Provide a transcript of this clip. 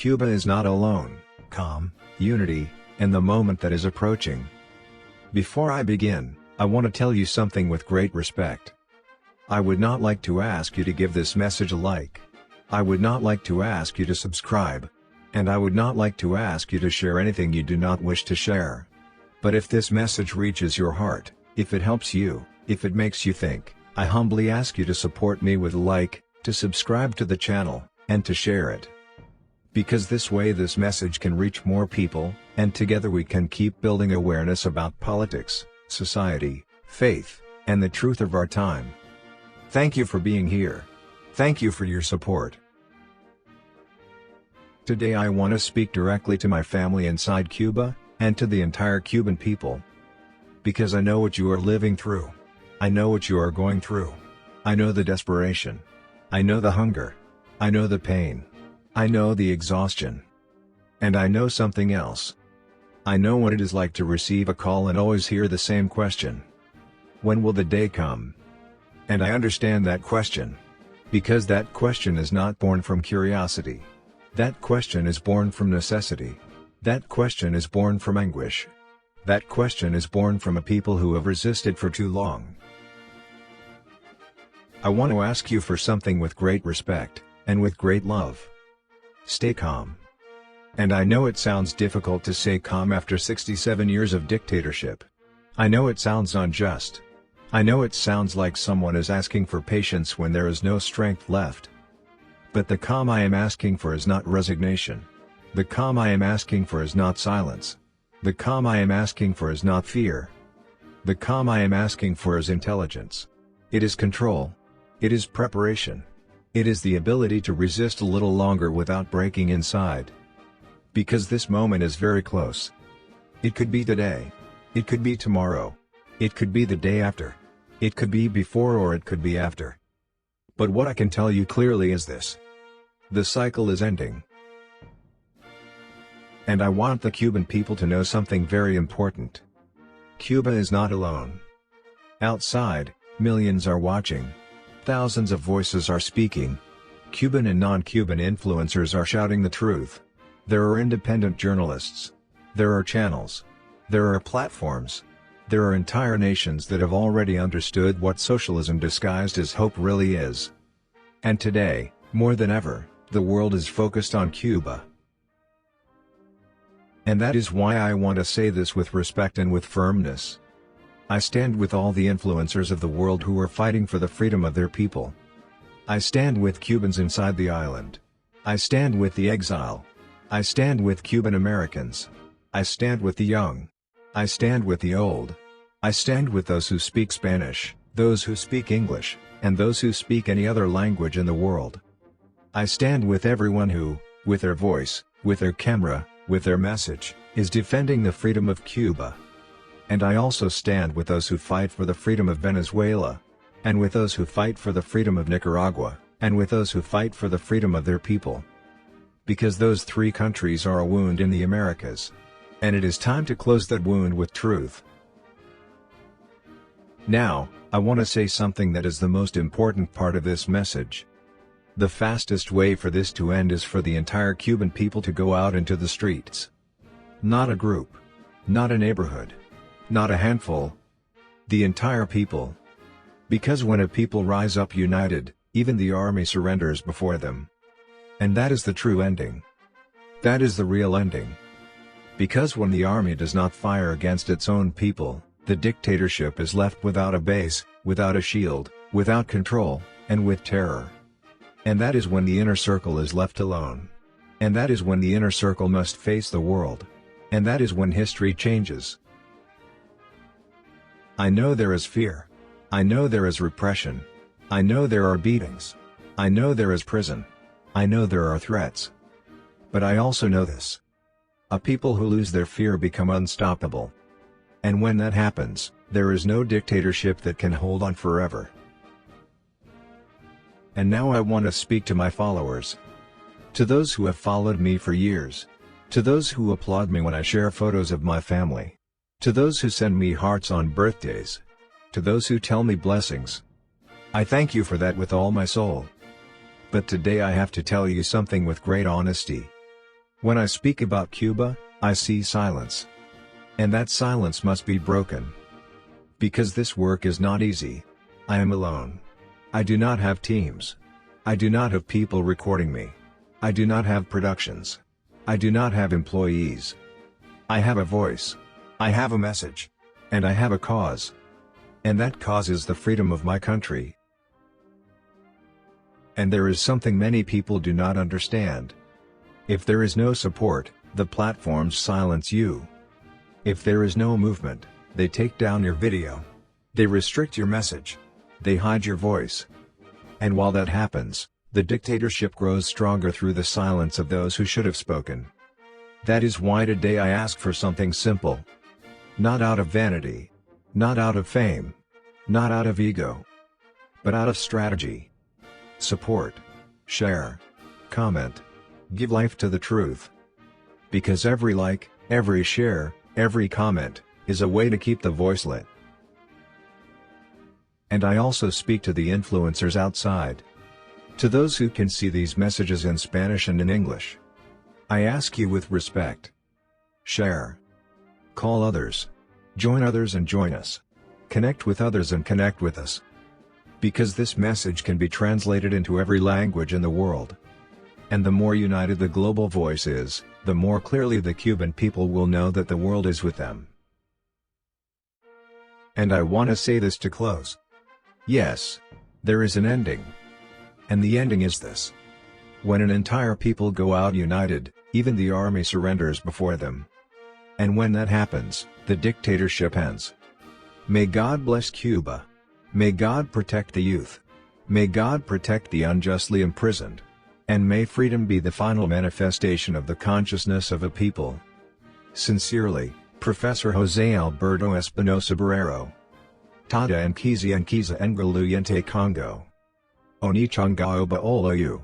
Cuba is not alone, calm, unity, and the moment that is approaching. Before I begin, I want to tell you something with great respect. I would not like to ask you to give this message a like. I would not like to ask you to subscribe. And I would not like to ask you to share anything you do not wish to share. But if this message reaches your heart, if it helps you, if it makes you think, I humbly ask you to support me with a like, to subscribe to the channel, and to share it. Because this way this message can reach more people, and together we can keep building awareness about politics, society, faith, and the truth of our time. Thank you for being here. Thank you for your support. Today I want to speak directly to my family inside Cuba, and to the entire Cuban people. Because I know what you are living through. I know what you are going through. I know the desperation. I know the hunger. I know the pain. I know the exhaustion. And I know something else. I know what it is like to receive a call and always hear the same question. When will the day come? And I understand that question. Because that question is not born from curiosity. That question is born from necessity. That question is born from anguish. That question is born from a people who have resisted for too long. I want to ask you for something with great respect, and with great love. Stay calm. And I know it sounds difficult to stay calm after 67 years of dictatorship. I know it sounds unjust. I know it sounds like someone is asking for patience when there is no strength left. But the calm I am asking for is not resignation. The calm I am asking for is not silence. The calm I am asking for is not fear. The calm I am asking for is intelligence. It is control. It is preparation. It is the ability to resist a little longer without breaking inside. Because this moment is very close. It could be today. It could be tomorrow. It could be the day after. It could be before or it could be after. But what I can tell you clearly is this. The cycle is ending. And I want the Cuban people to know something very important. Cuba is not alone. Outside, millions are watching. Thousands of voices are speaking. Cuban and non-Cuban influencers are shouting the truth. There are independent journalists. There are channels. There are platforms. There are entire nations that have already understood what socialism disguised as hope really is. And today, more than ever, the world is focused on Cuba. And that is why I want to say this with respect and with firmness. I stand with all the influencers of the world who are fighting for the freedom of their people. I stand with Cubans inside the island. I stand with the exile. I stand with Cuban Americans. I stand with the young. I stand with the old. I stand with those who speak Spanish, those who speak English, and those who speak any other language in the world. I stand with everyone who, with their voice, with their camera, with their message, is defending the freedom of Cuba. And I also stand with those who fight for the freedom of Venezuela, and with those who fight for the freedom of Nicaragua, and with those who fight for the freedom of their people. Because those three countries are a wound in the Americas. And it is time to close that wound with truth. Now, I want to say something that is the most important part of this message. The fastest way for this to end is for the entire Cuban people to go out into the streets. Not a group. Not a neighborhood. Not a handful. The entire people. Because when a people rise up united, even the army surrenders before them. And that is the true ending. That is the real ending. Because when the army does not fire against its own people, the dictatorship is left without a base, without a shield, without control, and with terror. And that is when the inner circle is left alone. And that is when the inner circle must face the world. And that is when history changes. I know there is fear. I know there is repression. I know there are beatings. I know there is prison. I know there are threats. But I also know this. A people who lose their fear become unstoppable. And when that happens, there is no dictatorship that can hold on forever. And now I want to speak to my followers. To those who have followed me for years. To those who applaud me when I share photos of my family. To those who send me hearts on birthdays. To those who tell me blessings. I thank you for that with all my soul. But today I have to tell you something with great honesty. When I speak about Cuba, I see silence. And that silence must be broken. Because this work is not easy. I am alone. I do not have teams. I do not have people recording me. I do not have productions. I do not have employees. I have a voice. I have a message. And I have a cause. And that cause is the freedom of my country. And there is something many people do not understand. If there is no support, the platforms silence you. If there is no movement, they take down your video. They restrict your message. They hide your voice. And while that happens, the dictatorship grows stronger through the silence of those who should have spoken. That is why today I ask for something simple. Not out of vanity. Not out of fame. Not out of ego. But out of strategy. Support. Share. Comment. Give life to the truth. Because every like, every share, every comment, is a way to keep the voice lit. And I also speak to the influencers outside. To those who can see these messages in Spanish and in English. I ask you with respect. Share. Call others. Join others and join us. Connect with others and connect with us. Because this message can be translated into every language in the world. And the more united the global voice is, the more clearly the Cuban people will know that the world is with them. And I want to say this to close. Yes, there is an ending. And the ending is this. When an entire people go out united, even the army surrenders before them. And when that happens, the dictatorship ends. May God bless Cuba. May God protect the youth. May God protect the unjustly imprisoned. And may freedom be the final manifestation of the consciousness of a people. Sincerely, Professor Jose Alberto Espinosa Barrero. Tada and Kiza Engaluyente Congo. Onichanga Oba Oloyu.